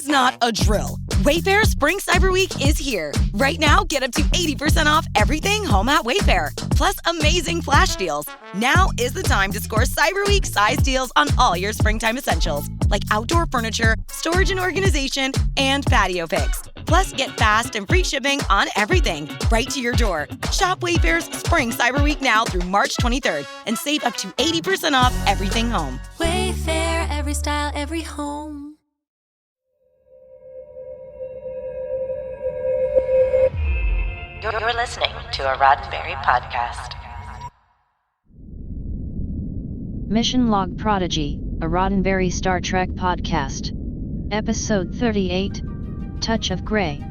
not a drill. Wayfair Spring Cyber Week is here. Right now, get up to 80% off everything home at Wayfair, plus amazing flash deals. Now is the time to score Cyber Week size deals on all your springtime essentials, like outdoor furniture, storage and organization, and patio picks. Plus, get fast and free shipping on everything right to your door. Shop Wayfair's Spring Cyber Week now through March 23rd and save up to 80% off everything home. Wayfair, every style, every home. You're listening to a Roddenberry podcast. Mission Log Prodigy, a Roddenberry Star Trek podcast. Episode 38, Touch of Grey.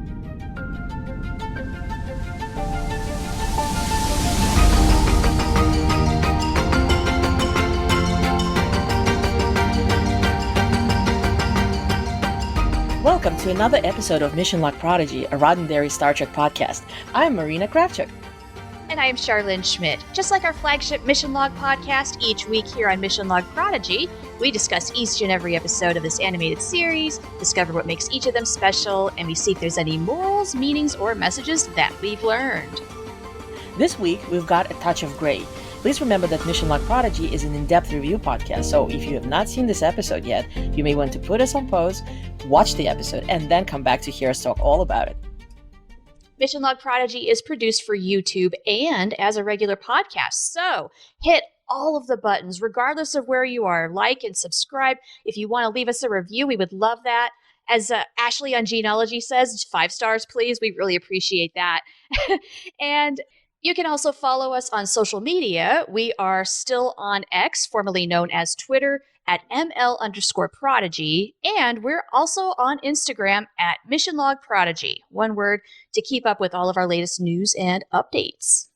Welcome to another episode of Mission Log Prodigy, a Roddenberry Star Trek podcast. I'm Marina Kravchuk. And I am Charlene Schmidt. Just like our flagship Mission Log podcast, each week here on Mission Log Prodigy, we discuss each and every episode of this animated series, discover what makes each of them special, and we see if there's any morals, meanings, or messages that we've learned. This week, we've got A Touch of Grey. Please remember that Mission Log Prodigy is an in-depth review podcast, so if you have not seen this episode yet, you may want to put us on pause, watch the episode, and then come back to hear us talk all about it. Mission Log Prodigy is produced for YouTube and as a regular podcast, so hit all of the buttons, regardless of where you are. Like and subscribe. If you want to leave us a review, we would love that. As Ashley on Genealogy says, 5 stars, please. We really appreciate that. And you can also follow us on social media. We are still on X, formerly known as Twitter, at ML_Prodigy. And we're also on Instagram at Mission Log Prodigy. One word, to keep up with all of our latest news and updates.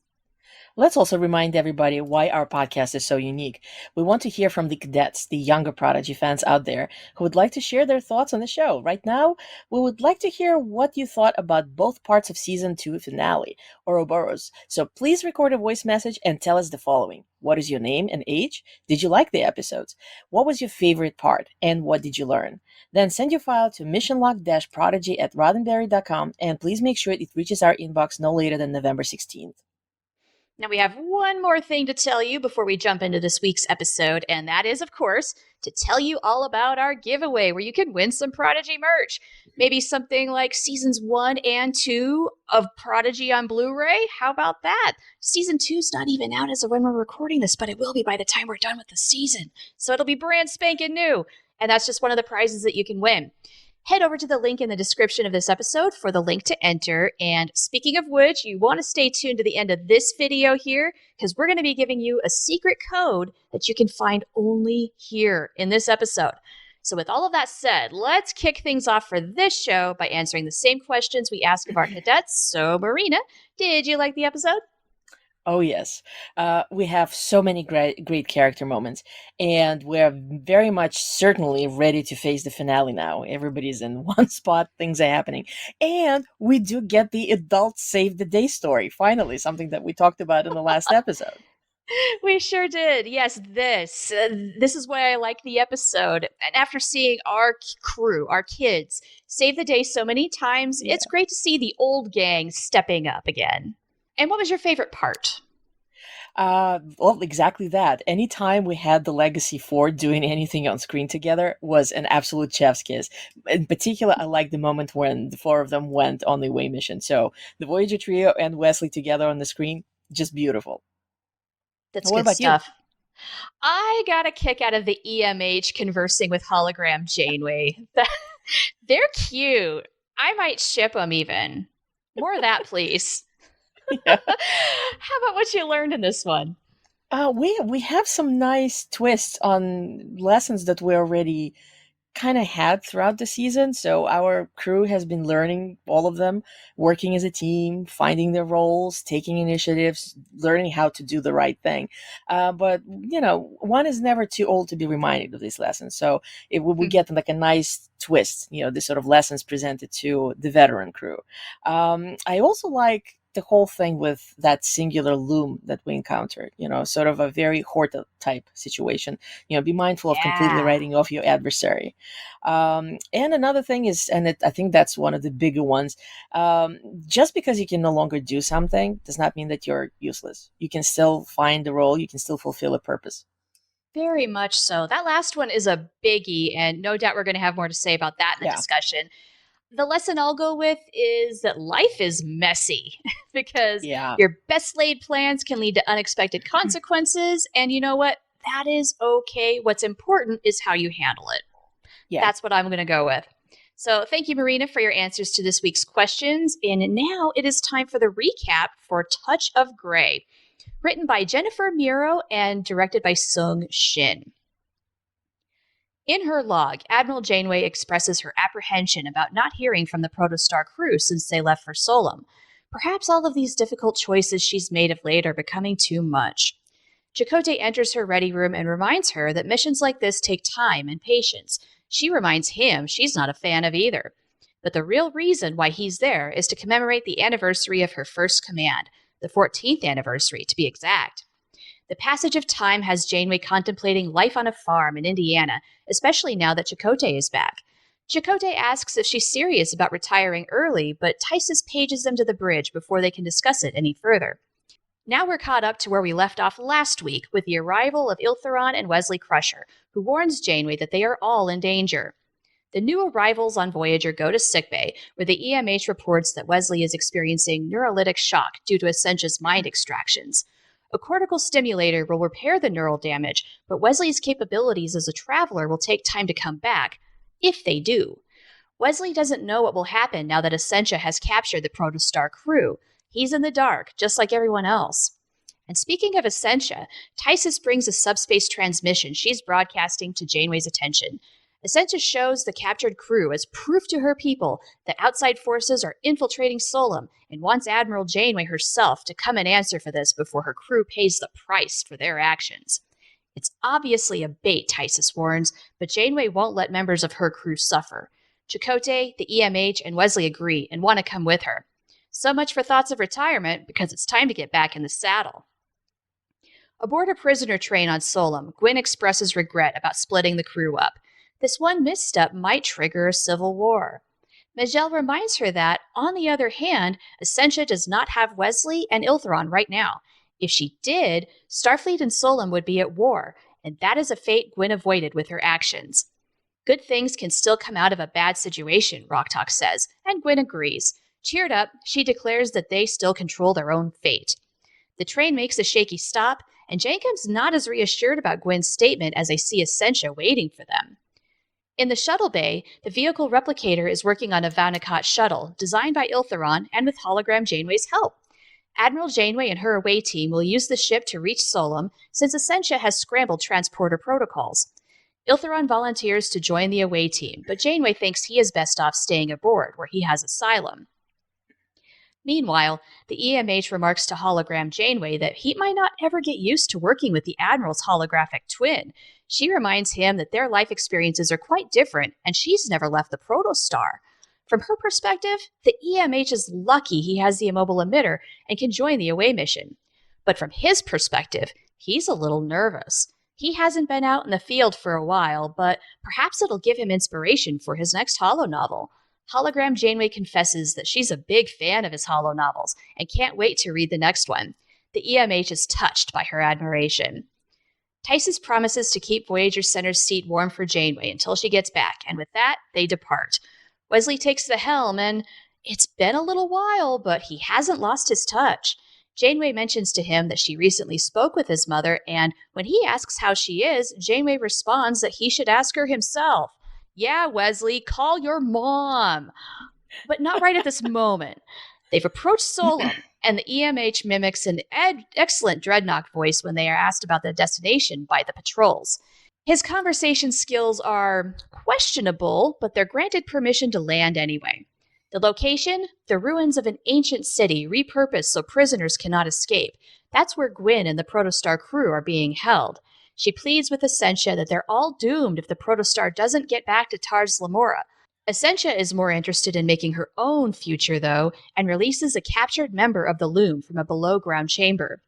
Let's also remind everybody why our podcast is so unique. We want to hear from the cadets, the younger Prodigy fans out there, who would like to share their thoughts on the show. Right now, we would like to hear what you thought about both parts of Season 2 finale, Ouroboros. So please record a voice message and tell us the following. What is your name and age? Did you like the episodes? What was your favorite part? And what did you learn? Then send your file to missionlog-prodigy@roddenberry.com, and please make sure it reaches our inbox no later than November 16th. Now, we have one more thing to tell you before we jump into this week's episode, and that is, of course, to tell you all about our giveaway where you can win some Prodigy merch. Maybe something like Seasons 1 and 2 of Prodigy on Blu-ray. How about that? Season 2's not even out as of when we're recording this, but it will be by the time we're done with the season. So it'll be brand spanking new. And that's just one of the prizes that you can win. Head over to the link in the description of this episode for the link to enter. And speaking of which, you want to stay tuned to the end of this video here, because we're going to be giving you a secret code that you can find only here in this episode. So with all of that said, let's kick things off for this show by answering the same questions we ask of our cadets. So Marina, did you like the episode? Oh, yes. We have so many great character moments, and we're very much certainly ready to face the finale now. Everybody's in one spot, things are happening. And we do get the adult save the day story, finally, something that we talked about in the last episode. We sure did. Yes, this is why I like the episode. And after seeing our crew, our kids, save the day so many times, It's great to see the old gang stepping up again. And what was your favorite part? Well, exactly that. Anytime we had the Legacy 4 doing anything on screen together was an absolute chef's kiss. In particular, I like the moment when the 4 of them went on the away mission. So the Voyager trio and Wesley together on the screen, just beautiful. That's What good about you? stuff. I got a kick out of the EMH conversing with hologram Janeway. They're cute. I might ship them even. More of that, please. Yeah. How about what you learned in this one? We have some nice twists on lessons that we already kind of had throughout the season. So our crew has been learning all of them, working as a team, finding their roles, taking initiatives, learning how to do the right thing. But, one is never too old to be reminded of these lessons. So we get like a nice twist, this sort of lessons presented to the veteran crew. I also like the whole thing with that singular loom that we encountered, sort of a very Horta type situation. Be mindful of completely Yeah. writing off your adversary. And another thing is, I think that's one of the bigger ones, just because you can no longer do something does not mean that you're useless. You can still find the role, you can still fulfill a purpose. Very much so. That last one is a biggie, and no doubt we're going to have more to say about that in the Yeah. discussion. The lesson I'll go with is that life is messy because Yeah. your best laid plans can lead to unexpected consequences. And you know what? That is okay. What's important is how you handle it. Yeah. That's what I'm going to go with. So thank you, Marina, for your answers to this week's questions. And now it is time for the recap for Touch of Grey, written by Jennifer Muro and directed by Sung Shin. In her log, Admiral Janeway expresses her apprehension about not hearing from the Protostar crew since they left for Solum. Perhaps all of these difficult choices she's made of late are becoming too much. Chakotay enters her ready room and reminds her that missions like this take time and patience. She reminds him she's not a fan of either. But the real reason why he's there is to commemorate the anniversary of her first command, the 14th anniversary to be exact. The passage of time has Janeway contemplating life on a farm in Indiana, especially now that Chakotay is back. Chakotay asks if she's serious about retiring early, but Tysus pages them to the bridge before they can discuss it any further. Now we're caught up to where we left off last week with the arrival of Iltheron and Wesley Crusher, who warns Janeway that they are all in danger. The new arrivals on Voyager go to sickbay, where the EMH reports that Wesley is experiencing neurolytic shock due to Ascensia's mind extractions. A cortical stimulator will repair the neural damage, but Wesley's capabilities as a traveler will take time to come back, if they do. Wesley doesn't know what will happen now that Ascensia has captured the Protostar crew. He's in the dark, just like everyone else. And speaking of Ascensia, Tysus brings a subspace transmission she's broadcasting to Janeway's attention. Ascensia shows the captured crew as proof to her people that outside forces are infiltrating Solum and wants Admiral Janeway herself to come and answer for this before her crew pays the price for their actions. It's obviously a bait, Tysus warns, but Janeway won't let members of her crew suffer. Chakotay, the EMH, and Wesley agree and want to come with her. So much for thoughts of retirement, because it's time to get back in the saddle. Aboard a prisoner train on Solum, Gwyn expresses regret about splitting the crew up. This one misstep might trigger a civil war. Majel reminds her that, on the other hand, Ascensia does not have Wesley and Iltheron right now. If she did, Starfleet and Solum would be at war, and that is a fate Gwyn avoided with her actions. Good things can still come out of a bad situation, Rocktalk says, and Gwyn agrees. Cheered up, she declares that they still control their own fate. The train makes a shaky stop, and Jacob's not as reassured about Gwyn's statement as they see Ascensia waiting for them. In the shuttle bay, the vehicle replicator is working on a Vanakat shuttle, designed by Iltheron and with hologram Janeway's help. Admiral Janeway and her away team will use the ship to reach Solum, since Ascensia has scrambled transporter protocols. Iltheron volunteers to join the away team, but Janeway thinks he is best off staying aboard, where he has asylum. Meanwhile, the EMH remarks to hologram Janeway that he might not ever get used to working with the Admiral's holographic twin. She reminds him that their life experiences are quite different, and she's never left the Protostar. From her perspective, the EMH is lucky he has the immobile emitter and can join the away mission. But from his perspective, he's a little nervous. He hasn't been out in the field for a while, but perhaps it'll give him inspiration for his next holo novel. Hologram Janeway confesses that she's a big fan of his holo novels and can't wait to read the next one. The EMH is touched by her admiration. Tysus promises to keep Voyager Center's seat warm for Janeway until she gets back, and with that, they depart. Wesley takes the helm, and it's been a little while, but he hasn't lost his touch. Janeway mentions to him that she recently spoke with his mother, and when he asks how she is, Janeway responds that he should ask her himself. Yeah, Wesley, call your mom. But not right at this moment. They've approached Solum, and the EMH mimics an excellent Dreadnought voice when they are asked about the destination by the patrols. His conversation skills are questionable, but they're granted permission to land anyway. The location? The ruins of an ancient city repurposed so prisoners cannot escape. That's where Gwyn and the Protostar crew are being held. She pleads with Ascensia that they're all doomed if the Protostar doesn't get back to Tars Lamora. Ascensia is more interested in making her own future, though, and releases a captured member of the Loom from a below-ground chamber.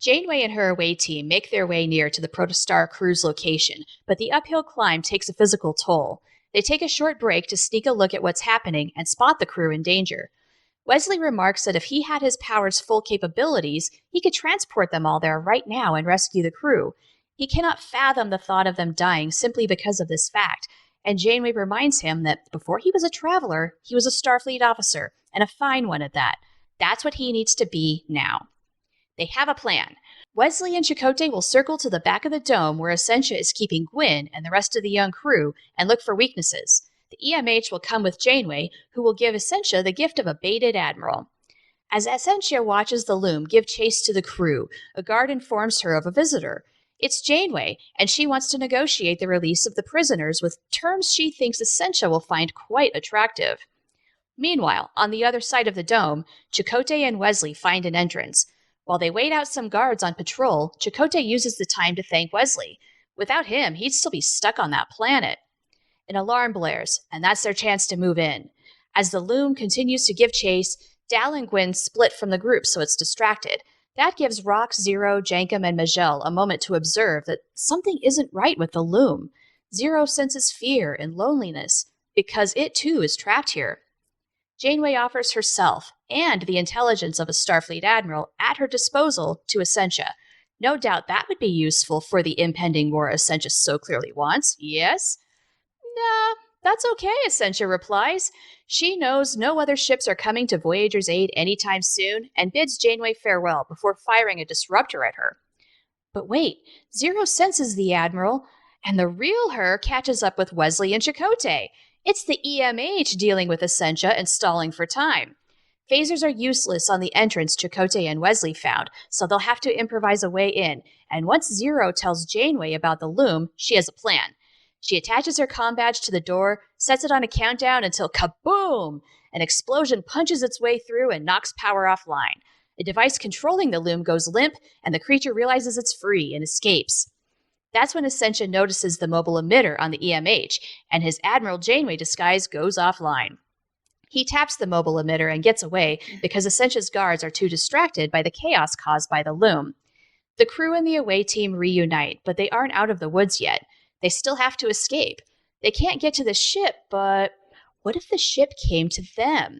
Janeway and her away team make their way near to the Protostar crew's location, but the uphill climb takes a physical toll. They take a short break to sneak a look at what's happening and spot the crew in danger. Wesley remarks that if he had his power's full capabilities, he could transport them all there right now and rescue the crew. He cannot fathom the thought of them dying simply because of this fact, and Janeway reminds him that before he was a traveler, he was a Starfleet officer, and a fine one at that. That's what he needs to be now. They have a plan. Wesley and Chakotay will circle to the back of the dome where Ascensia is keeping Gwyn and the rest of the young crew and look for weaknesses. The EMH will come with Janeway, who will give Ascensia the gift of a baited admiral. As Ascensia watches the Loom give chase to the crew, a guard informs her of a visitor. It's Janeway, and she wants to negotiate the release of the prisoners with terms she thinks Ascensia will find quite attractive. Meanwhile, on the other side of the dome, Chakotay and Wesley find an entrance. While they wait out some guards on patrol, Chakotay uses the time to thank Wesley. Without him, he'd still be stuck on that planet. An alarm blares, and that's their chance to move in. As the Loom continues to give chase, Dal and Gwyn split from the group so it's distracted. That gives Rox, Zero, Jankum, and Majel a moment to observe that something isn't right with the Loom. Zero senses fear and loneliness because it too is trapped here. Janeway offers herself and the intelligence of a Starfleet admiral at her disposal to Ascensia. No doubt that would be useful for the impending war Ascensia so clearly wants, yes? Nah, that's okay, Ascensia replies. She knows no other ships are coming to Voyager's aid anytime soon and bids Janeway farewell before firing a disruptor at her. But wait, Zero senses the admiral, and the real her catches up with Wesley and Chakotay. It's the EMH dealing with Ascensia and stalling for time. Phasers are useless on the entrance Chakotay and Wesley found, so they'll have to improvise a way in, and once Zero tells Janeway about the Loom, she has a plan. She attaches her comm badge to the door, sets it on a countdown until kaboom! An explosion punches its way through and knocks power offline. A device controlling the Loom goes limp, and the creature realizes it's free and escapes. That's when Ascensia notices the mobile emitter on the EMH, and his Admiral Janeway disguise goes offline. He taps the mobile emitter and gets away because Ascensia's guards are too distracted by the chaos caused by the Loom. The crew and the away team reunite, but they aren't out of the woods yet. They still have to escape. They can't get to the ship, but what if the ship came to them?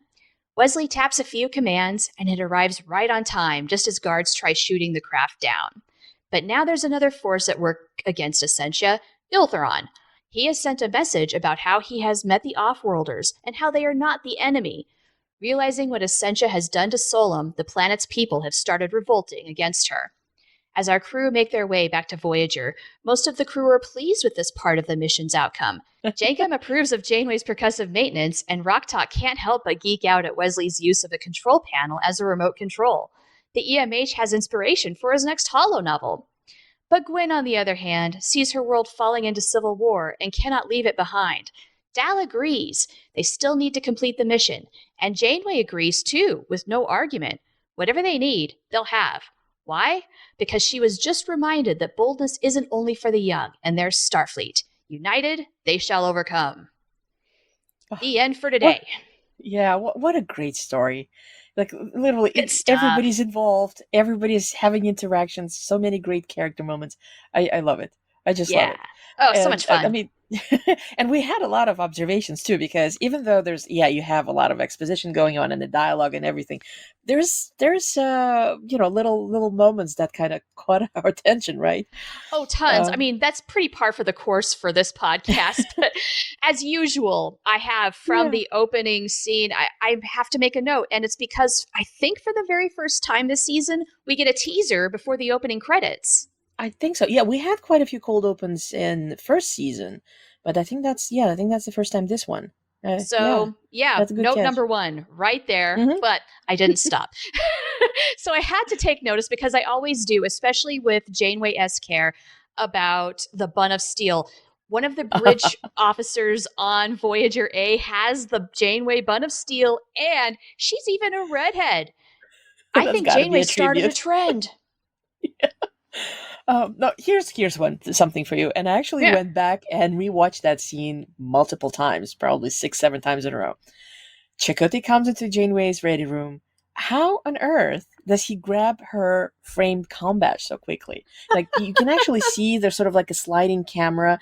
Wesley taps a few commands, and it arrives right on time, just as guards try shooting the craft down. But now there's another force at work against Ascensia, Iltheron. He has sent a message about how he has met the Offworlders and how they are not the enemy. Realizing what Ascensia has done to Solum, the planet's people have started revolting against her. As our crew make their way back to Voyager, most of the crew are pleased with this part of the mission's outcome. Jankum approves of Janeway's percussive maintenance, and Rocktalk can't help but geek out at Wesley's use of a control panel as a remote control. The EMH has inspiration for his next holo novel. But Gwyn, on the other hand, sees her world falling into civil war and cannot leave it behind. Dal agrees. They still need to complete the mission. And Janeway agrees too, with no argument. Whatever they need, they'll have. Why? Because she was just reminded that boldness isn't only for the young, and there's Starfleet. United, they shall overcome. The end for today. What a great story. Like, literally, everybody's involved. Everybody's having interactions. So many great character moments. I love it. I just love it. Oh, so much fun. I mean, and we had a lot of observations too, because even though you have a lot of exposition going on in the dialogue and everything, there's little moments that kind of caught our attention, right? Oh, tons. I mean, that's pretty par for the course for this podcast. But as usual, I have from the opening scene, I have to make a note, and it's because I think for the very first time this season, we get a teaser before the opening credits. I think so. Yeah, we had quite a few cold opens in the first season, but I think that's the first time this one. That's a good note catch. Number one right there, but I didn't stop. So I had to take notice because I always do, especially with Janeway-esque care about the bun of steel. One of the bridge officers on Voyager A has the Janeway bun of steel, and she's even a redhead. I think Janeway started a trend. No, here's something for you. And I actually Yeah. went back and rewatched that scene multiple times, probably 6, 7 times in a row. Chakotay comes into Janeway's ready room. How on earth does he grab her framed comm badge so quickly? Like you can actually see there's sort of like a sliding camera.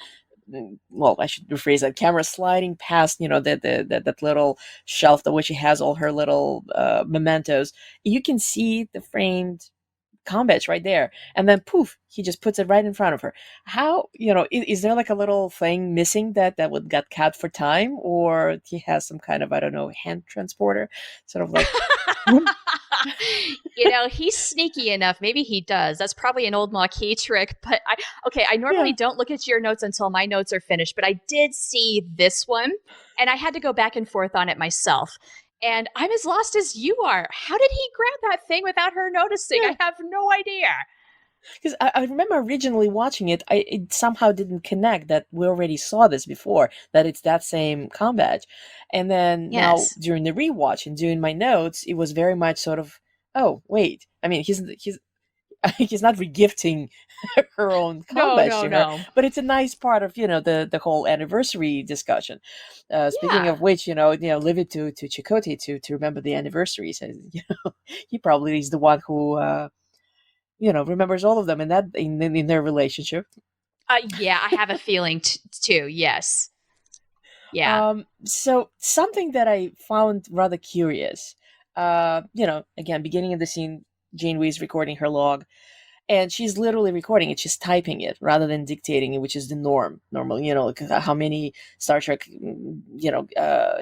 Well, I should rephrase that. Camera sliding past, that little shelf that which she has all her little mementos. You can see the framed combats right there, and then poof, he just puts it right in front of her. How, is there like a little thing missing that would got cut for time, or he has some kind of, I don't know, hand transporter, sort of like He's sneaky enough. Maybe he does. That's probably an old Maquis trick. But I normally yeah. don't look at your notes until my notes are finished. But I did see this one, and I had to go back and forth on it myself. And I'm as lost as you are. How did he grab that thing without her noticing? Yeah. I have no idea. Because I remember originally watching it, it somehow didn't connect that we already saw this before, that it's that same combat. And then now Yes. during the rewatch and doing my notes, it was very much sort of, oh, wait. I mean, he's he's not regifting her own combat to her, No. but it's a nice part of the whole anniversary discussion. Speaking Yeah. of which, leave it to Chakotay to remember the anniversaries. And, he probably is the one who remembers all of them in their relationship. Yeah, I have a feeling too. Yes. Yeah. So something that I found rather curious, again, beginning of the scene, Janeway is recording her log, and she's literally recording it. She's typing it rather than dictating it, which is the normal, how many Star Trek,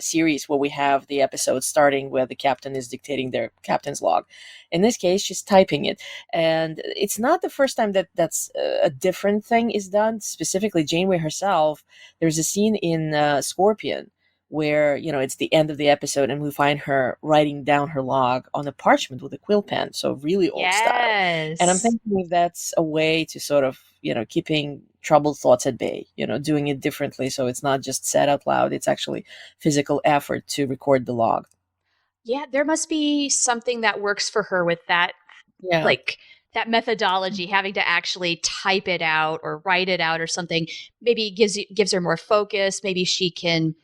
series where we have the episodes starting where the captain is dictating their captain's log. In this case, she's typing it. And it's not the first time that's a different thing is done. Specifically, Janeway herself, there's a scene in Scorpion where it's the end of the episode and we find her writing down her log on a parchment with a quill pen, so really old style. And I'm Yes. thinking if that's a way to sort of keeping troubled thoughts at bay, doing it differently, so it's not just said out loud, it's actually physical effort to record the log. Yeah, there must be something that works for her with that, Yeah. like that methodology, having to actually type it out or write it out or something. Maybe gives her more focus. Maybe she can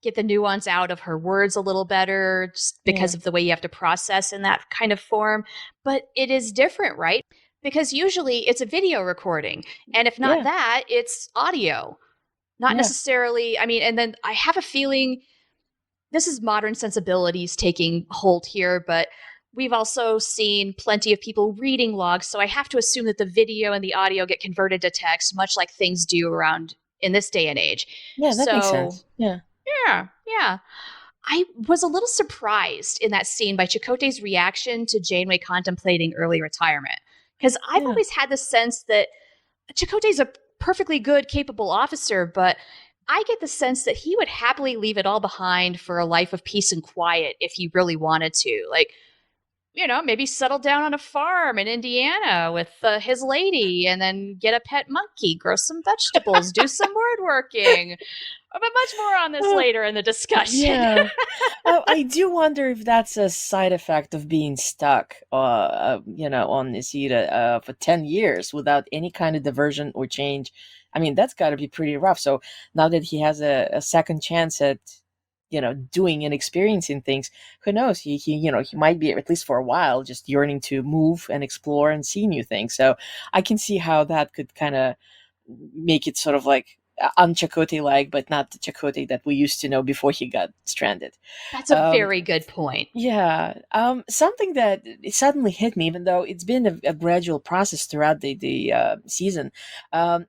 get the nuance out of her words a little better just because of the way you have to process in that kind of form. But it is different, right? Because usually it's a video recording. And if not that, it's audio. Not necessarily, and then I have a feeling this is modern sensibilities taking hold here, but we've also seen plenty of people reading logs. So I have to assume that the video and the audio get converted to text, much like things do around in this day and age. Yeah, that makes sense. Yeah. Yeah. I was a little surprised in that scene by Chakotay's reaction to Janeway contemplating early retirement. Because I've always had the sense that Chakotay's a perfectly good, capable officer, but I get the sense that he would happily leave it all behind for a life of peace and quiet if he really wanted to. Like, maybe settle down on a farm in Indiana with his lady and then get a pet monkey, grow some vegetables, do some woodworking. But much more on this later in the discussion. Yeah. I do wonder if that's a side effect of being stuck, on Nisita for 10 years without any kind of diversion or change. I mean, that's got to be pretty rough. So now that he has a second chance at, doing and experiencing things, who knows? He might be, at least for a while, just yearning to move and explore and see new things. So I can see how that could kind of make it sort of like un-Chakotay-like, but not the Chakotay that we used to know before he got stranded. That's a very good point. Yeah. Something that it suddenly hit me, even though it's been a gradual process throughout the season,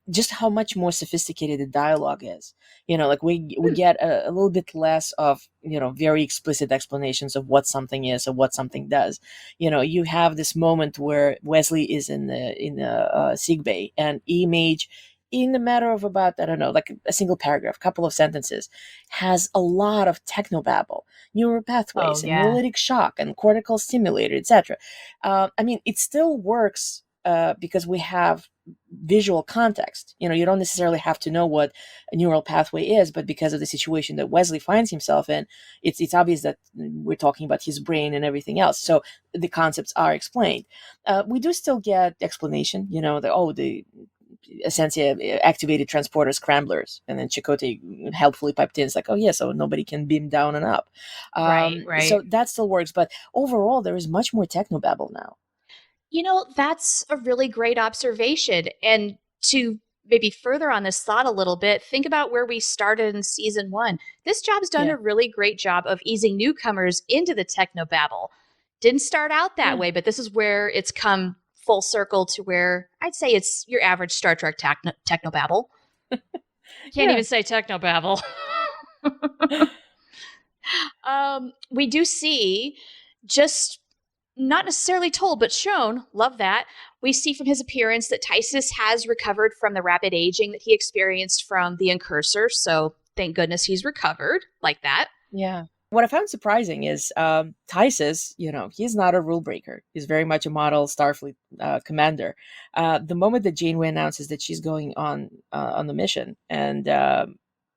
just how much more sophisticated the dialogue is. Like we get a little bit less of, very explicit explanations of what something is or what something does. You have this moment where Wesley is in the sick bay, and Image, in a matter of about, I don't know, like a single paragraph, couple of sentences, has a lot of technobabble, neural pathways, and neuralitic shock, and cortical stimulator, etc. It still works because we have visual context. You don't necessarily have to know what a neural pathway is, but because of the situation that Wesley finds himself in, it's obvious that we're talking about his brain and everything else. So the concepts are explained. We do still get explanation, the Ascensia activated transporter scramblers, and then Chakotay helpfully piped in. It's like, oh yeah, so nobody can beam down and up. Right. So that still works, but overall there is much more technobabble now. That's a really great observation. And to maybe further on this thought a little bit, think about where we started in season 1. This job's done a really great job of easing newcomers into the technobabble. Didn't start out that way, but this is where it's come full circle to where I'd say it's your average Star Trek technobabble. Can't even say technobabble. We do see, just not necessarily told, but shown, love that, we see from his appearance that Tysus has recovered from the rapid aging that he experienced from the Incursor. So thank goodness he's recovered like that. Yeah. What I found surprising is Tysus, he's not a rule breaker. He's very much a model Starfleet commander. The moment that Janeway announces that she's going on the mission, and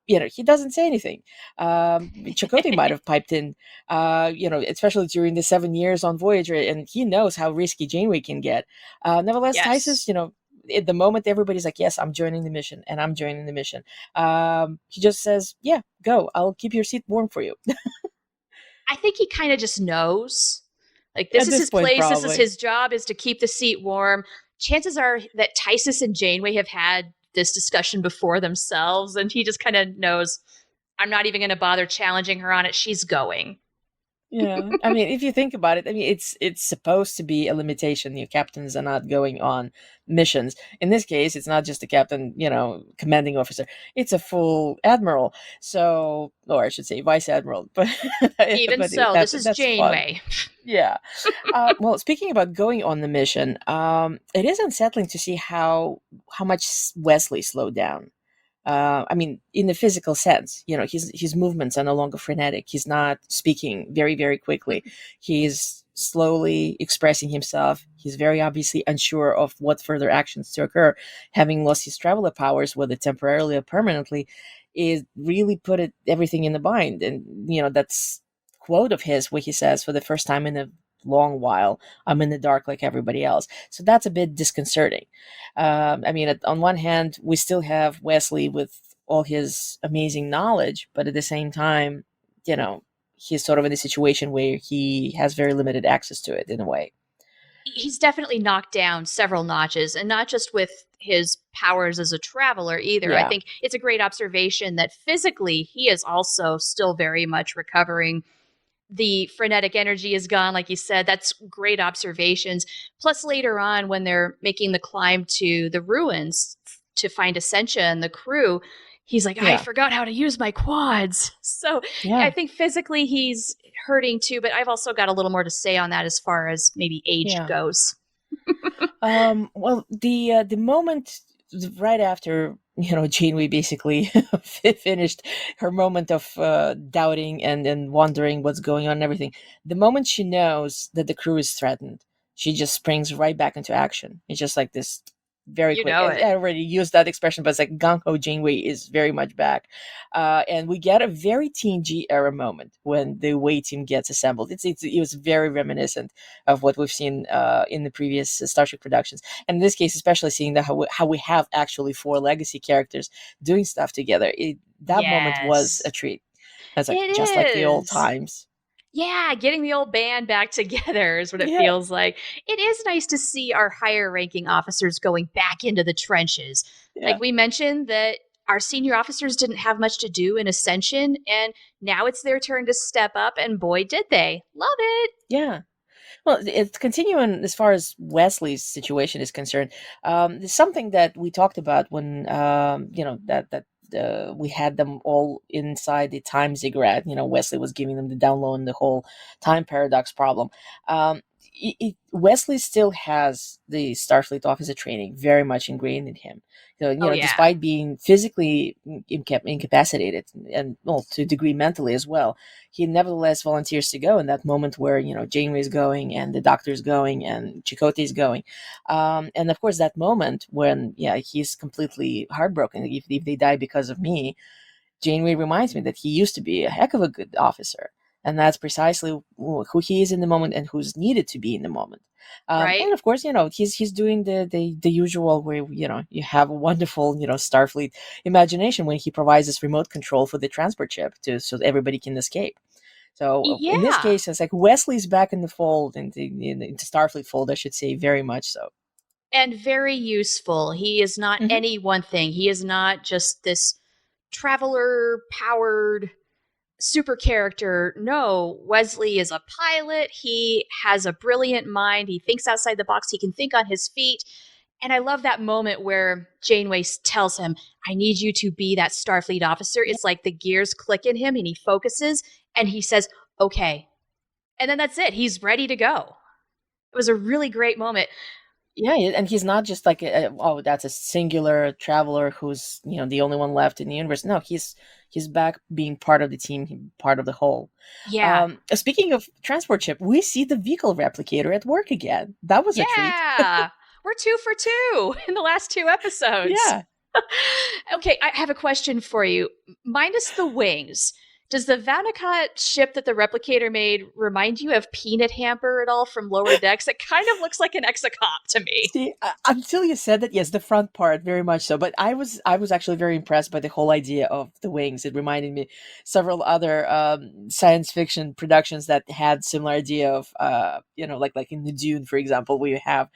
he doesn't say anything. Chakotay might have piped in, especially during the 7 years on Voyager, and he knows how risky Janeway can get. Nevertheless, yes. Tysus, at the moment everybody's like, yes, I'm joining the mission, and I'm joining the mission. He just says, yeah, go. I'll keep your seat warm for you. I think he kind of just knows. Like, this is his place. Probably. This is his job, is to keep the seat warm. Chances are that Tysus and Janeway have had this discussion before themselves, and he just kind of knows, I'm not even going to bother challenging her on it. She's going. Yeah. I mean, if you think about it, it's supposed to be a limitation. Your captains are not going on missions. In this case, it's not just a captain, commanding officer. It's a full admiral. So, or I should say vice admiral. But this is Janeway. Yeah. Well, speaking about going on the mission, it is unsettling to see how much Wesley slowed down. In the physical sense, his movements are no longer frenetic. He's not speaking very, very quickly. He's slowly expressing himself. He's very obviously unsure of what further actions to occur. Having lost his traveler powers, whether temporarily or permanently, is really put everything in the bind. And, that's quote of his where he says, for the first time in a long while, I'm in the dark like everybody else. So that's a bit disconcerting. On one hand, we still have Wesley with all his amazing knowledge, but at the same time, he's sort of in a situation where he has very limited access to it in a way. He's definitely knocked down several notches, and not just with his powers as a traveler either. Yeah. I think it's a great observation that physically he is also still very much recovering. The frenetic energy is gone, like you said. That's great observations. Plus, later on, when they're making the climb to the ruins to find Ascensia and the crew, he's like, I forgot how to use my quads. So I think physically he's hurting too, but I've also got a little more to say on that as far as maybe age goes. Well, the moment right after Janeway basically finished her moment of doubting and wondering what's going on and everything. The moment she knows that the crew is threatened, she just springs right back into action. It's just like this very quick. I already used that expression, but it's like gung-ho Janeway is very much back. And we get a very TNG era moment when the away team gets assembled. It was very reminiscent of what we've seen in the previous Star Trek productions. And in this case, especially seeing how we have actually 4 legacy characters doing stuff together. That moment was a treat. That's like just like the old times. Yeah, getting the old band back together is what it feels like. It is nice to see our higher ranking officers going back into the trenches. Yeah. Like we mentioned that our senior officers didn't have much to do in Ascension, and now it's their turn to step up, and boy, did they. Love it. Yeah. Well, it's continuing as far as Wesley's situation is concerned. There's something that we talked about when, we had them all inside the time ziggurat. Wesley was giving them the down low on the whole time paradox problem. Wesley still has the Starfleet officer training very much ingrained in him. So, Oh yeah. despite being physically incapacitated and, well, to a degree mentally as well, he nevertheless volunteers to go in that moment where, Janeway is going and the doctor's going and Chakotay is going. And of course, that moment when, he's completely heartbroken. If they die because of me, Janeway reminds me that he used to be a heck of a good officer. And that's precisely who he is in the moment and who's needed to be in the moment. Right. And of course, he's doing the usual where, you have a wonderful, Starfleet imagination when he provides this remote control for the transport ship so that everybody can escape. So in this Yeah. case, it's like Wesley's back in the fold, into Starfleet fold, I should say, very much so. And very useful. He is not Mhm. any one thing. He is not just this traveler powered super character. No, Wesley is a pilot. He has a brilliant mind. He thinks outside the box. He can think on his feet. And I love that moment where Janeway tells him, I need you to be that Starfleet officer. It's like the gears click in him and he focuses and he says, okay. And then that's it. He's ready to go. It was a really great moment. Yeah, and he's not just like that's a singular traveler who's the only one left in the universe. No, he's back being part of the team, part of the whole. Yeah. Speaking of transport ship, we see the vehicle replicator at work again. That was a treat. Yeah. We're 2 for 2 in the last 2 episodes. Yeah. Okay, I have a question for you. Minus the wings, does the Vanacott ship that the replicator made remind you of Peanut Hamper at all from Lower Decks? It kind of looks like an Exocop to me. See, until you said that, yes, the front part very much so. But I was actually very impressed by the whole idea of the wings. It reminded me several other science fiction productions that had similar idea of like in the Dune, for example, where you have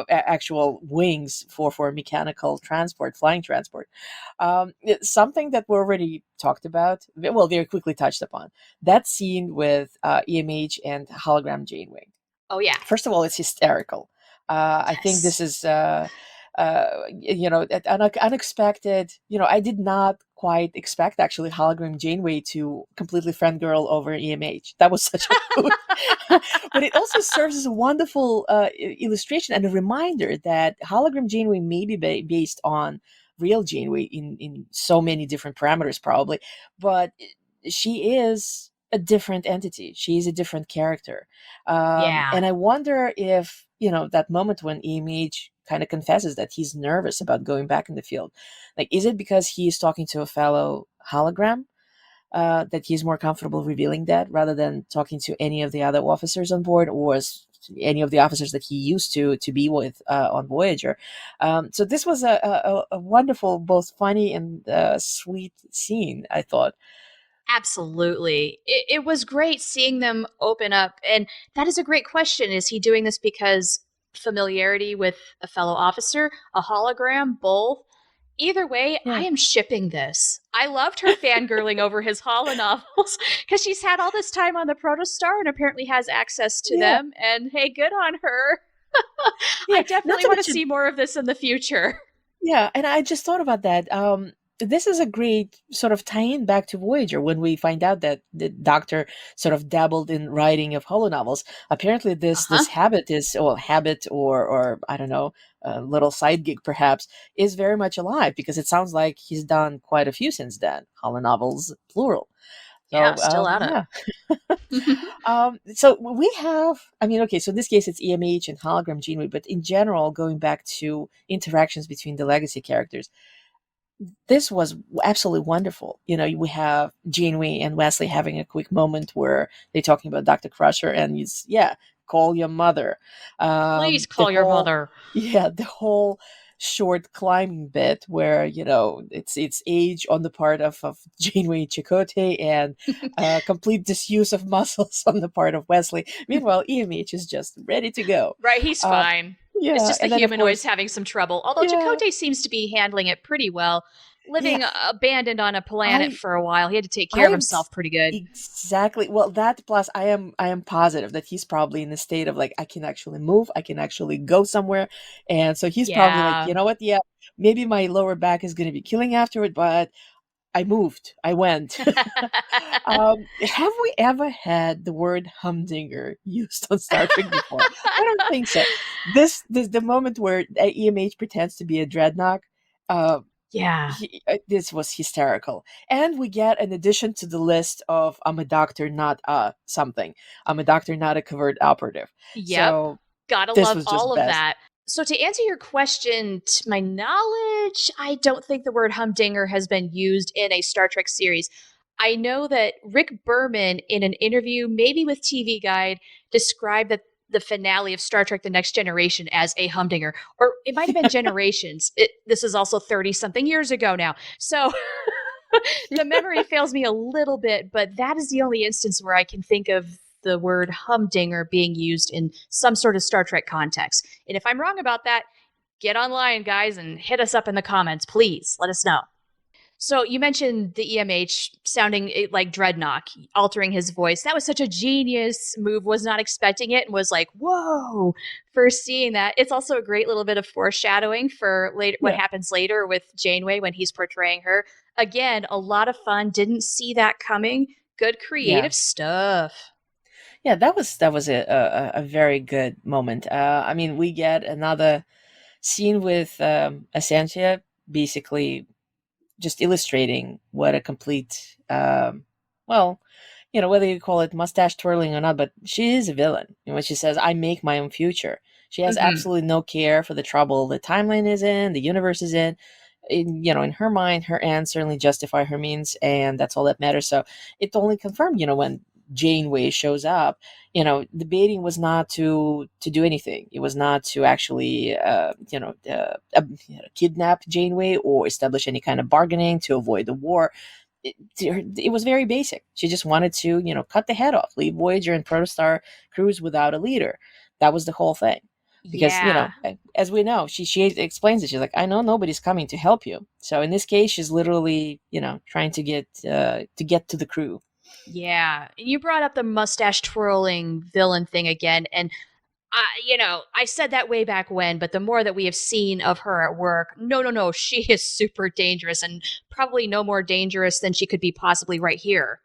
actual wings for mechanical transport, flying transport. It's something that we already talked about, well, very quickly touched upon. That scene with EMH and hologram Janeway. Oh, yeah. First of all, it's hysterical. I think this is, unexpected. I did not quite expect actually hologram Janeway to completely fangirl over EMH. That was such a hoot. But it also serves as a wonderful illustration and a reminder that hologram Janeway may be based on real Janeway in so many different parameters, probably, but she is a different entity. She's a different character. Yeah. And I wonder if, that moment when EMH kind of confesses that he's nervous about going back in the field, like, is it because he's talking to a fellow hologram that he's more comfortable revealing that rather than talking to any of the other officers on board or any of the officers that he used to be with on Voyager? So this was a wonderful, both funny and sweet scene, I thought. Absolutely. It was great seeing them open up. And that is a great question. Is he doing this because familiarity with a fellow officer, a hologram, both? Either way, Yeah. I am shipping this. I loved her fangirling over his holonovels because she's had all this time on the Protostar and apparently has access to them. And hey, good on her. Yeah, I definitely want to see more of this in the future. Yeah, and I just thought about that. This is a great sort of tie-in back to Voyager when we find out that the Doctor sort of dabbled in writing of holonovels. Apparently, this habit or I don't know, a little side gig perhaps, is very much alive because it sounds like he's done quite a few since then. Holonovels, plural. So, Yeah, still at it. So we have, okay, so in this case it's EMH and hologram Janeway, but in general, going back to interactions between the legacy characters, this was absolutely wonderful. We have Janeway and Wesley having a quick moment where they're talking about Dr. Crusher and call your mother. Please call your mother. Yeah, the whole short climbing bit where it's age on the part of Janeway Chakotay and complete disuse of muscles on the part of Wesley. Meanwhile, EMH is just ready to go. Right, he's fine. Yeah, it's just the and then, of humanoids course, having some trouble. Although Chakotay seems to be handling it pretty well, living abandoned on a planet for a while. He had to take care of himself pretty good. Exactly. Well, that plus I am positive that he's probably in the state of like, I can actually move, I can actually go somewhere. And so he's probably like, you know what? Yeah, maybe my lower back is going to be killing afterward, but I moved. I went. Have we ever had the word humdinger used on Star Trek before? I don't think so. This the moment where EMH pretends to be a dreadnought. Uh, Yeah. this was hysterical, and we get an addition to the list of I'm a doctor, not a something. I'm a doctor, not a covert operative. Yep. So Gotta this love was just all of best. that. So to answer your question, to my knowledge, I don't think the word humdinger has been used in a Star Trek series. I know that Rick Berman, in an interview, maybe with TV Guide, described that the finale of Star Trek The Next Generation as a humdinger. Or it might have been Generations. This is also 30-something years ago now. So the memory fails me a little bit, but that is the only instance where I can think of the word humdinger being used in some sort of Star Trek context. And if I'm wrong about that, get online, guys, and hit us up in the comments, please. Let us know. So you mentioned the EMH sounding like Dreadnought, altering his voice. That was such a genius move. Was not expecting it and was like, whoa, first seeing that. It's also a great little bit of foreshadowing for later, what happens later with Janeway when he's portraying her. Again, a lot of fun. Didn't see that coming. Good creative stuff. Yeah, that was a very good moment. I mean, we get another scene with Ascensia basically just illustrating what a complete, well, whether you call it mustache twirling or not, but she is a villain. When she says, I make my own future. She has absolutely no care for the trouble the timeline is in, the universe is in. In her mind, her ends certainly justify her means, and that's all that matters. So it only confirmed, when Janeway shows up, the baiting was not to do anything. It was not to actually, kidnap Janeway or establish any kind of bargaining to avoid the war. It was very basic. She just wanted to, cut the head off, leave Voyager and Protostar crews without a leader. That was the whole thing. Because, as we know, she explains it. She's like, I know nobody's coming to help you. So in this case, she's literally, trying to get to the crew. Yeah. You brought up the mustache twirling villain thing again. And, I said that way back when, but the more that we have seen of her at work, no, she is super dangerous and probably no more dangerous than she could be possibly right here.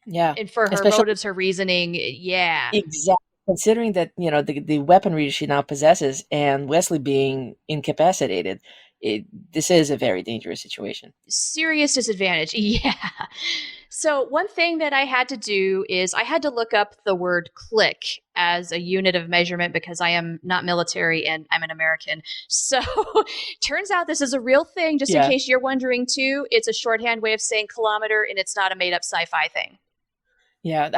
Yeah. And for her motives, her reasoning, yeah. Exactly. Considering that, the weaponry she now possesses and Wesley being incapacitated, this is a very dangerous situation. Serious disadvantage. Yeah. So one thing that I had to do is I had to look up the word click as a unit of measurement because I am not military and I'm an American. So turns out this is a real thing, just in case you're wondering too. It's a shorthand way of saying kilometer, and it's not a made up sci-fi thing. Yeah,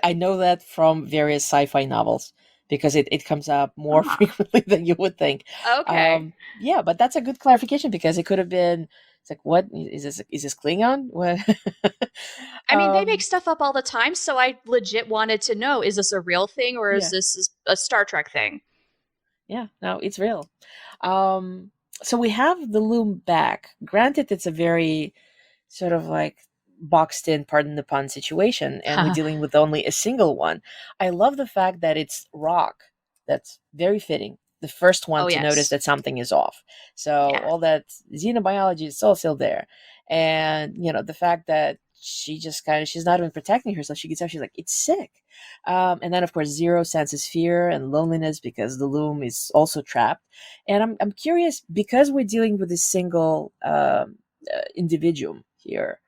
I know that from various sci-fi novels because it comes up more frequently than you would think. Okay. Yeah, but that's a good clarification because it could have been. It's like, what is this? Is this Klingon? What? I mean, they make stuff up all the time, so I legit wanted to know: is this a real thing or is this a Star Trek thing? Yeah, no, it's real. So we have the Loom back. Granted, it's a very sort of like boxed in, pardon the pun, situation, and we're dealing with only a single one. I love the fact that it's Rock. That's very fitting. The first one to notice that something is off. So all that xenobiology is all still there. And, the fact that she just she's not even protecting herself. She gets out, she's like, it's sick. And then, of course, Zero senses fear and loneliness because the Loom is also trapped. And I'm curious, because we're dealing with a single individuum here,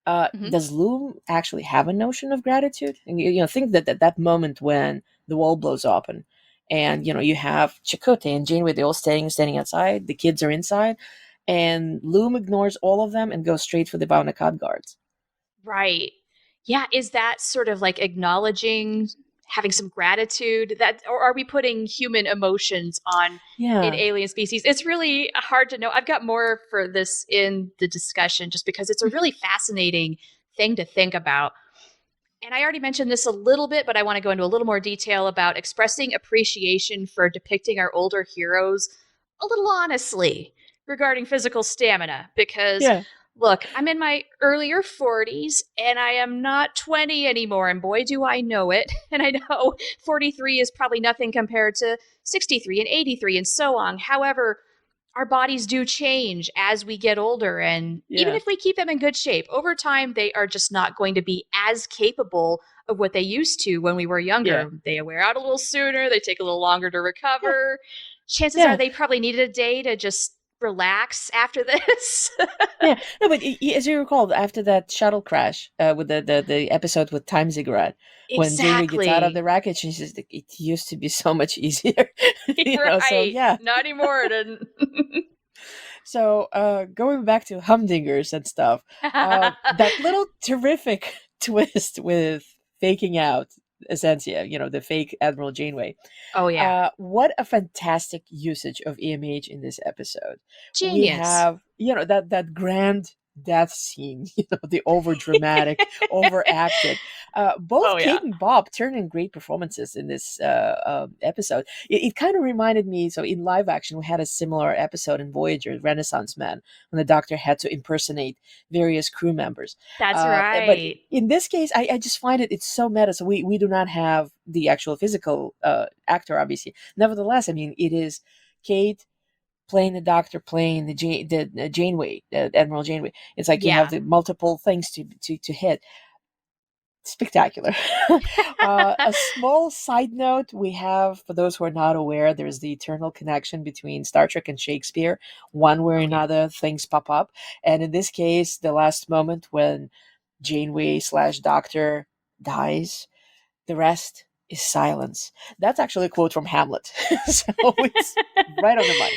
does Loom actually have a notion of gratitude? And think that moment when the wall blows open, and you have Chakotay and Janeway, they're all standing outside. The kids are inside, and Loom ignores all of them and goes straight for the Baunakat guards. Right. Yeah. Is that sort of like acknowledging, having some gratitude, that, or are we putting human emotions on an alien species? It's really hard to know. I've got more for this in the discussion just because it's a really fascinating thing to think about. And I already mentioned this a little bit, but I want to go into a little more detail about expressing appreciation for depicting our older heroes a little honestly regarding physical stamina. Because look, I'm in my earlier 40s and I am not 20 anymore. And boy, do I know it. And I know 43 is probably nothing compared to 63 and 83 and so on. However, our bodies do change as we get older. And even Yeah. if we keep them in good shape, over time, they are just not going to be as capable of what they used to when we were Yeah. younger. They wear out a little sooner, they take a little longer to Yeah. recover. Chances are Yeah. they probably needed a day to just relax after this. Yeah. No, but as you recall, after that shuttle crash with the episode with Time Ziggurat, when Janeway gets out of the Exactly. wreckage, she says, it used to be so much easier. So Right. yeah. Not anymore. It didn't. So going back to humdingers and stuff, that little terrific twist with faking out Ascensia, the fake Admiral Janeway. Oh, yeah. What a fantastic usage of EMH in this episode. We Genius. have, that grand death scene, the over dramatic, overacted. Both Oh, yeah. Kate and Bob turn in great performances in this episode. It kind of reminded me, so in live action, we had a similar episode in Voyager, Renaissance Man, when the Doctor had to impersonate various crew members. That's But right. in this case, I just find it's so meta. So we do not have the actual physical actor, obviously. Nevertheless, I mean, it is Kate playing the Doctor, playing the Janeway, Admiral Janeway. It's like you Yeah. have the multiple things to hit. Spectacular. A small side note we have, for those who are not aware, there's the eternal connection between Star Trek and Shakespeare. One way or another, things pop up. And in this case, the last moment when Janeway/Doctor dies, the rest is silence. That's actually a quote from Hamlet. So it's right on the money.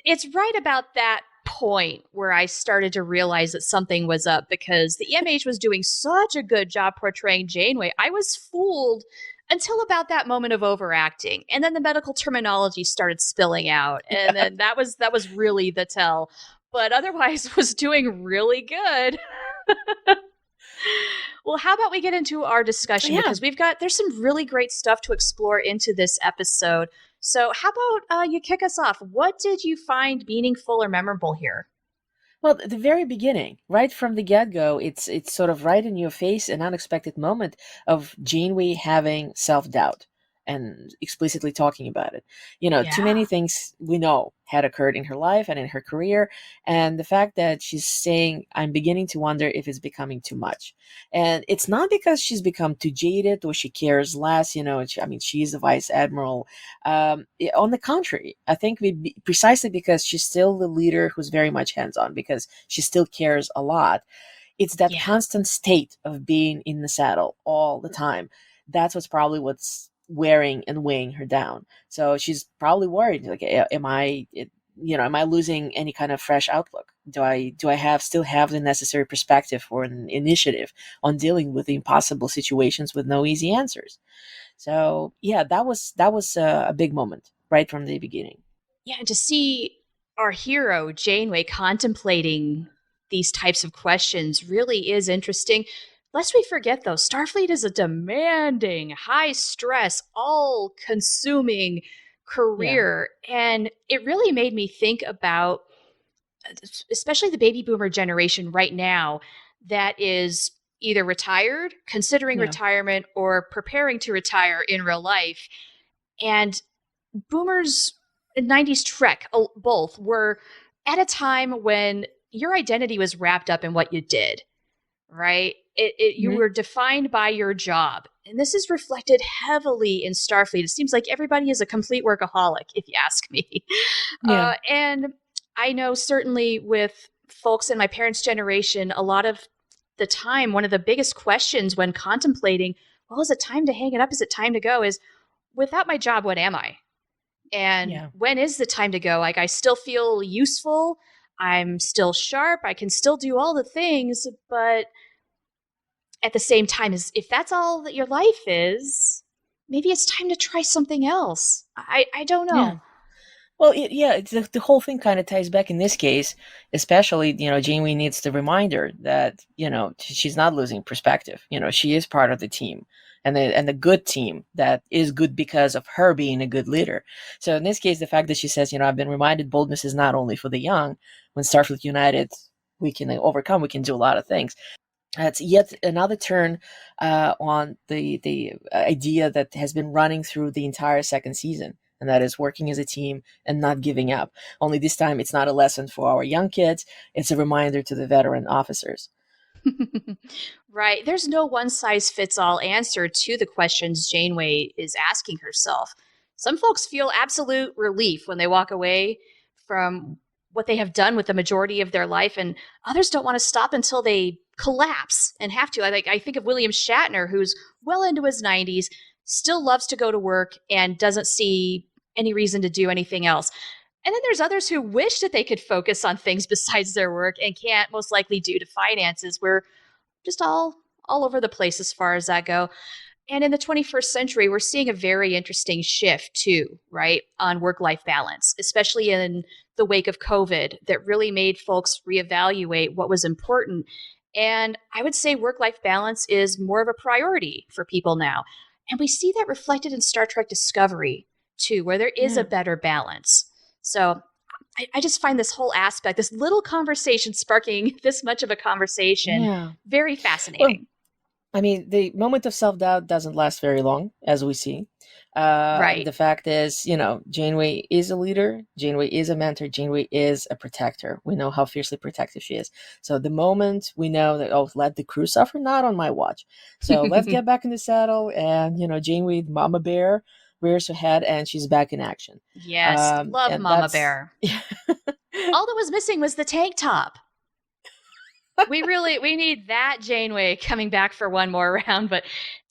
It's right about that point where I started to realize that something was up, because the EMH was doing such a good job portraying Janeway. I was fooled until about that moment of overacting, and then the medical terminology started spilling out, and then that was really the tell. But otherwise, was doing really good. Well, how about we get into our discussion? Yeah. Because there's some really great stuff to explore into this episode. So how about you kick us off? What did you find meaningful or memorable here? Well, at the very beginning, right from the get-go, it's sort of right in your face, an unexpected moment of Janeway having self-doubt and explicitly talking about it. Too many things we know had occurred in her life and in her career, and the fact that she's saying, I'm beginning to wonder if it's becoming too much. And it's not because she's become too jaded or she cares less, she's the vice admiral. On the contrary, I think precisely because she's still the leader who's very much hands-on, because she still cares a lot. It's that constant state of being in the saddle all the time. That's what's wearing and weighing her down. So she's probably worried, like, am I losing any kind of fresh outlook? Do I still have the necessary perspective or an initiative on dealing with the impossible situations with no easy answers? So yeah, that was a big moment right from the beginning. Yeah, and to see our hero Janeway contemplating these types of questions really is interesting. Lest we forget, though, Starfleet is a demanding, high-stress, all-consuming career. Yeah. And it really made me think about, especially the baby boomer generation right now, that is either retired, considering retirement, or preparing to retire in real life. And boomers in 90s Trek, both, were at a time when your identity was wrapped up in what you did, right? You were defined by your job. And this is reflected heavily in Starfleet. It seems like everybody is a complete workaholic, if you ask me. Yeah. And I know certainly with folks in my parents' generation, a lot of the time, one of the biggest questions when contemplating, well, is it time to hang it up? Is it time to go? Is, without my job, what am I? And when is the time to go? Like, I still feel useful. I'm still sharp. I can still do all the things, but at the same time, if that's all that your life is, maybe it's time to try something else. I don't know. Yeah. Well, it's the whole thing kind of ties back in this case, especially, Janeway needs the reminder that, she's not losing perspective. She is part of the team, and the good team that is good because of her being a good leader. So in this case, the fact that she says, I've been reminded boldness is not only for the young. When Starfleet United, we can overcome, we can do a lot of things. It's yet another turn on the idea that has been running through the entire second season. and that is working as a team and not giving up. Only this time, it's not a lesson for our young kids. It's a reminder to the veteran officers. Right. There's no one size fits all answer to the questions Janeway is asking herself. Some folks feel absolute relief when they walk away from what they have done with the majority of their life, and others don't want to stop until they collapse and have to. I think of William Shatner, who's well into his 90s, still loves to go to work and doesn't see any reason to do anything else. And then there's others who wish that they could focus on things besides their work and can't, most likely due to finances. We're just all over the place as far as that go. And in the 21st century, we're seeing a very interesting shift too, right, on work-life balance, especially in the wake of COVID, that really made folks reevaluate what was important. And I would say work-life balance is more of a priority for people now. And we see that reflected in Star Trek Discovery too, where there is a better balance. So I just find this whole aspect, this little conversation sparking this much of a conversation, very fascinating. Well, I mean, the moment of self-doubt doesn't last very long, as we see. Right. The fact is, Janeway is a leader. Janeway is a mentor. Janeway is a protector. We know how fiercely protective she is. So the moment we know that, let the crew suffer, not on my watch. So let's get back in the saddle. And, Janeway, Mama Bear, rears her head and she's back in action. Yes, love Mama Bear. All that was missing was the tank top. We need that Janeway coming back for one more round, but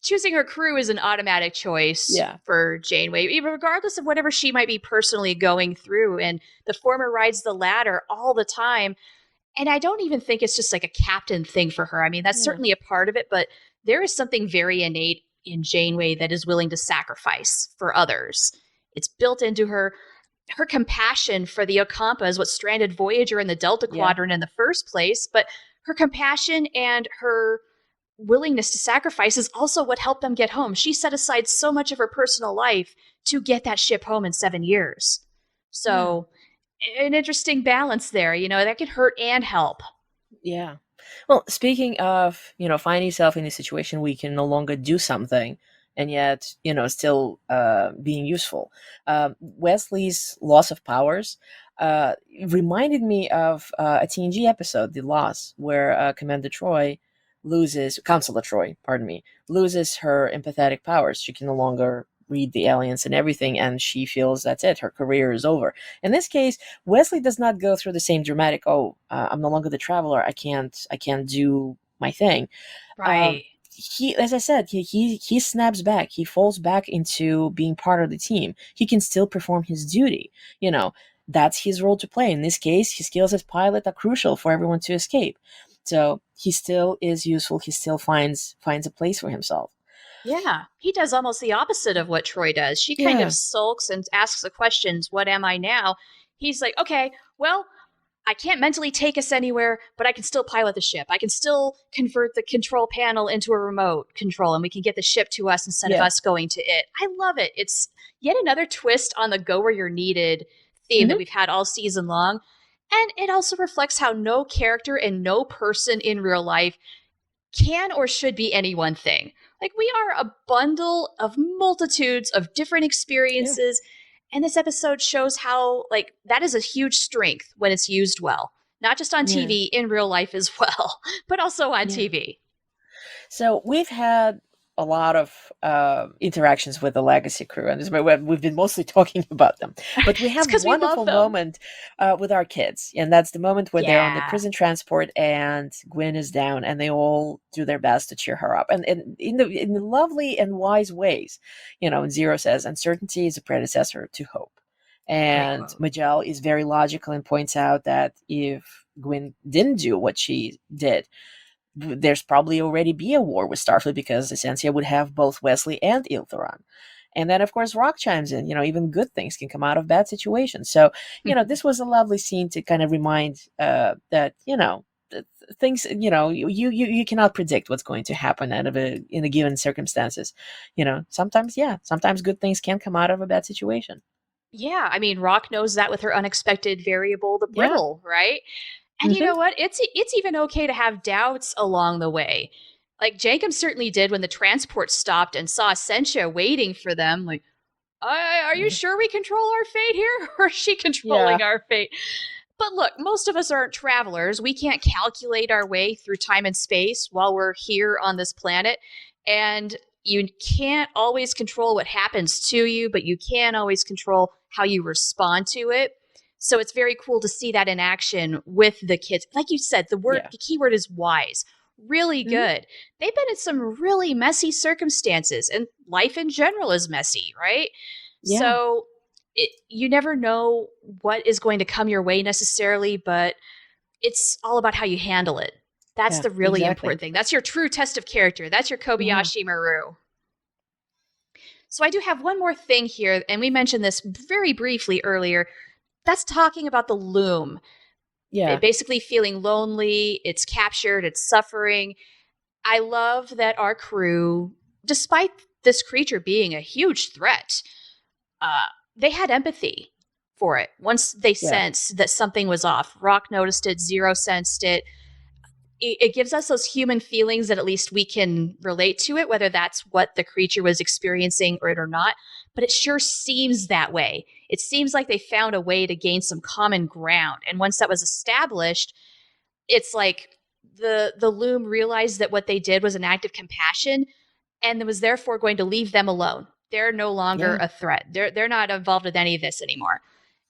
choosing her crew is an automatic choice for Janeway, even regardless of whatever she might be personally going through. And the former rides the latter all the time. And I don't even think it's just like a captain thing for her. I mean, that's certainly a part of it, but there is something very innate in Janeway that is willing to sacrifice for others. It's built into her compassion for the Ocampa is what stranded Voyager in the Delta Quadrant in the first place, but her compassion and her willingness to sacrifice is also what helped them get home. She set aside so much of her personal life to get that ship home in 7 years. So an interesting balance there, that can hurt and help. Yeah. Well, speaking of, finding yourself in a situation where you can no longer do something and yet, still being useful. Wesley's loss of powers reminded me of a TNG episode, The Loss, where Counselor Troy loses her empathetic powers. She can no longer read the aliens and everything, and she feels that's it. Her career is over. In this case, Wesley does not go through the same dramatic, I'm no longer the traveler. I can't do my thing. Right. He, as I said, he snaps back. He falls back into being part of the team. He can still perform his duty. That's his role to play. In this case, his skills as pilot are crucial for everyone to escape. So he still is useful. He still finds a place for himself. Yeah, he does almost the opposite of what Troy does. She kind of sulks and asks the questions, what am I now? He's like, okay, well, I can't mentally take us anywhere, but I can still pilot the ship. I can still convert the control panel into a remote control, and we can get the ship to us instead of us going to it. I love it. It's yet another twist on the go where you're needed theme that we've had all season long. And it also reflects how no character and no person in real life can or should be any one thing. Like, we are a bundle of multitudes of different experiences. And this episode shows how, that is a huge strength when it's used well. Not just on TV, in real life as well, but also on TV. So we've had a lot of interactions with the Legacy crew, and we've been mostly talking about them. But we have a wonderful moment with our kids, and that's the moment where they're on the prison transport, and Gwyn is down, and they all do their best to cheer her up, and in the lovely and wise ways. Zero says, "Uncertainty is a predecessor to hope," and Majel is very logical and points out that if Gwyn didn't do what she did, there's probably already be a war with Starfleet because Ascensia would have both Wesley and Iltheron. And then, of course, Rock chimes in, even good things can come out of bad situations. So, this was a lovely scene to kind of remind that, things, you cannot predict what's going to happen in a given circumstances. Sometimes good things can come out of a bad situation. Yeah, I mean, Rock knows that with her unexpected variable, the brittle, right? And you know what? It's even okay to have doubts along the way. Like Jankum certainly did when the transport stopped and saw Ascensia waiting for them. Like, Are you sure we control our fate here? Or is she controlling our fate? But look, most of us aren't travelers. We can't calculate our way through time and space while we're here on this planet. And you can't always control what happens to you, but you can always control how you respond to it. So it's very cool to see that in action with the kids. Like you said, the key word is wise. Really good. They've been in some really messy circumstances, and life in general is messy, right? Yeah. So you never know what is going to come your way necessarily, but it's all about how you handle it. That's the really important thing. That's your true test of character. That's your Kobayashi Maru. So I do have one more thing here, and we mentioned this very briefly earlier. That's talking about the Loom. Yeah. Basically feeling lonely, it's captured, it's suffering. I love that our crew, despite this creature being a huge threat, they had empathy for it. Once they sensed that something was off, Rock noticed it, Zero sensed it. It gives us those human feelings that at least we can relate to it, whether that's what the creature was experiencing or not. But it sure seems that way. It seems like they found a way to gain some common ground. And once that was established, it's like the Loom realized that what they did was an act of compassion and was therefore going to leave them alone. They're no longer a threat. They're not involved with any of this anymore.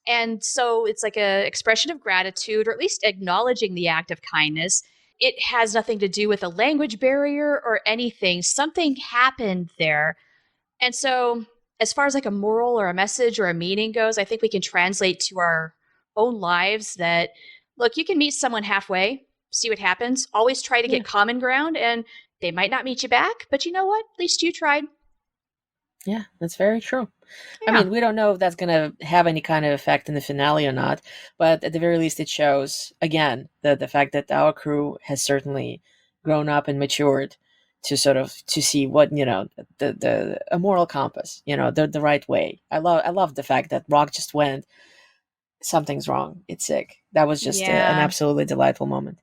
And so it's like an expression of gratitude, or at least acknowledging the act of kindness. It has nothing to do with a language barrier or anything. Something happened there. And so as far as like a moral or a message or a meaning goes, I think we can translate to our own lives that, look, you can meet someone halfway, see what happens. Always try to get common ground, and they might not meet you back, but you know what? At least you tried. Yeah, that's very true. I mean, we don't know if that's going to have any kind of effect in the finale or not, but at the very least, it shows, again, the fact that our crew has certainly grown up and matured to sort of to see what, a moral compass, the right way. I love the fact that Rock just went, something's wrong, it's sick. That was just an absolutely delightful moment.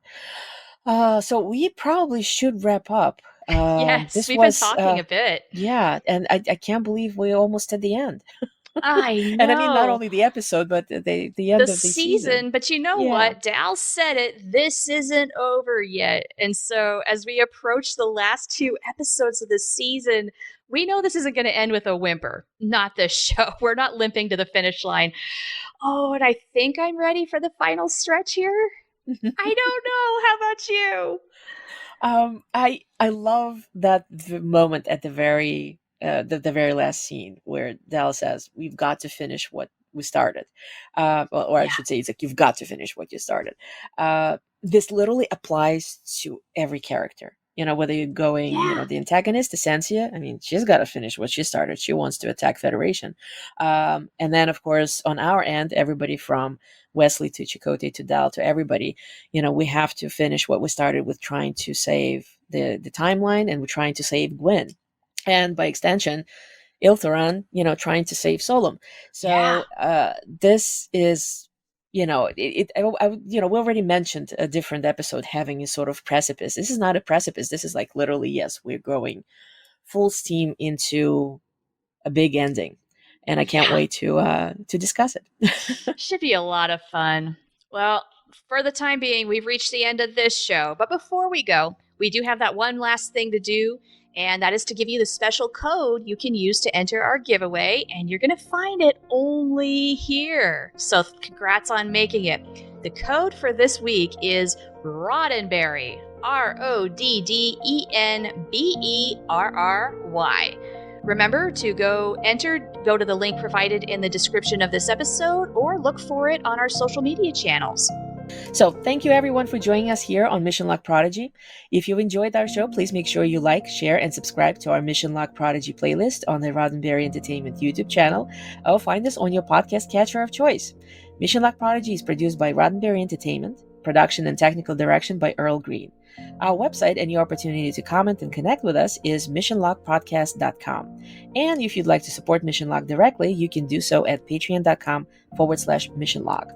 So we probably should wrap up. Yes, we've been talking a bit. Yeah, and I can't believe we're almost at the end. I know. And I mean, not only the episode, but the end of the season. But you know what? Dal said it. This isn't over yet. And so as we approach the last 2 episodes of the season, we know this isn't going to end with a whimper. Not this show. We're not limping to the finish line. Oh, and I think I'm ready for the final stretch here. I don't know. How about you? I love that the moment at the very last scene where Dal says, "We've got to finish what we started," I should say, it's like, "You've got to finish what you started." This literally applies to every character. Whether you're going, the antagonist, Ascensia, I mean, she's got to finish what she started. She wants to attack Federation. And then, of course, on our end, everybody from Wesley to Chakotay to Dal to everybody, we have to finish what we started with, trying to save the timeline, and we're trying to save Gwen. And by extension, Iltharan, trying to save Solom. So this is... we already mentioned a different episode having a sort of precipice. This is not a precipice. This is like literally, yes, we're going full steam into a big ending, and I can't wait to discuss it. Should be a lot of fun. Well, for the time being, we've reached the end of this show. But before we go, we do have that one last thing to do, and that is to give you the special code you can use to enter our giveaway, and you're going to find it only here. So congrats on making it. The code for this week is Roddenberry, RODDENBERRY. Remember to go to the link provided in the description of this episode, or look for it on our social media channels. So thank you everyone for joining us here on Mission Log Prodigy. If you enjoyed our show, please make sure you like, share, and subscribe to our Mission Log Prodigy playlist on the Roddenberry Entertainment YouTube channel, or find us on your podcast catcher of choice. Mission Log Prodigy is produced by Roddenberry Entertainment, production and technical direction by Earl Green. Our website and your opportunity to comment and connect with us is missionlogpodcast.com. And if you'd like to support Mission Log directly, you can do so at patreon.com/missionlog.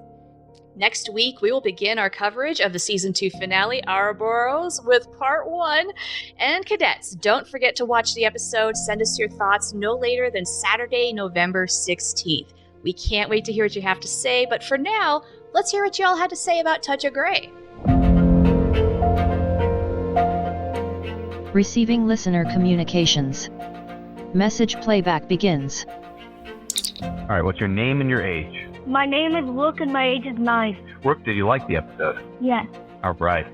Next week, we will begin our coverage of the Season 2 finale, Ouroboros, with Part 1. And cadets, don't forget to watch the episode. Send us your thoughts no later than Saturday, November 16th. We can't wait to hear what you have to say, but for now, let's hear what y'all had to say about Touch of Grey. Receiving listener communications. Message playback begins. All right, what's your name and your age? My name is Rook and my age is 9. Rook, did you like the episode? Yes. All right.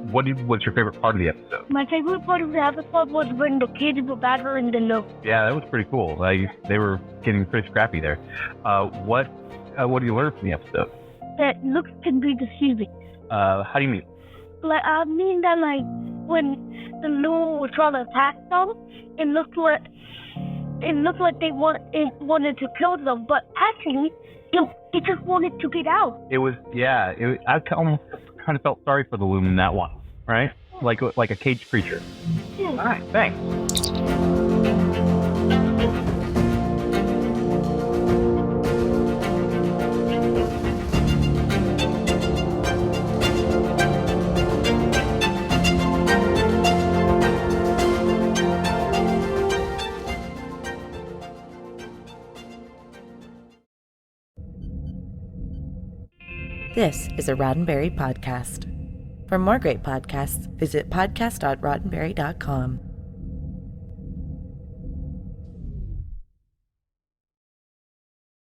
What's your favorite part of the episode? My favorite part of the episode was when the kids were battling the Loom. Yeah, that was pretty cool. They were getting pretty scrappy there. What do you learn from the episode? That looks can be deceiving. How do you mean? Like, I mean that, like, when the Loom was trying to attack them, it looked like they wanted to kill them, but actually, it just wanted to get out. It was, yeah. I almost kind of felt sorry for the Loom in that one, right? Like a caged creature. Yeah. All right, thanks. This is a Roddenberry podcast. For more great podcasts, visit podcast.roddenberry.com.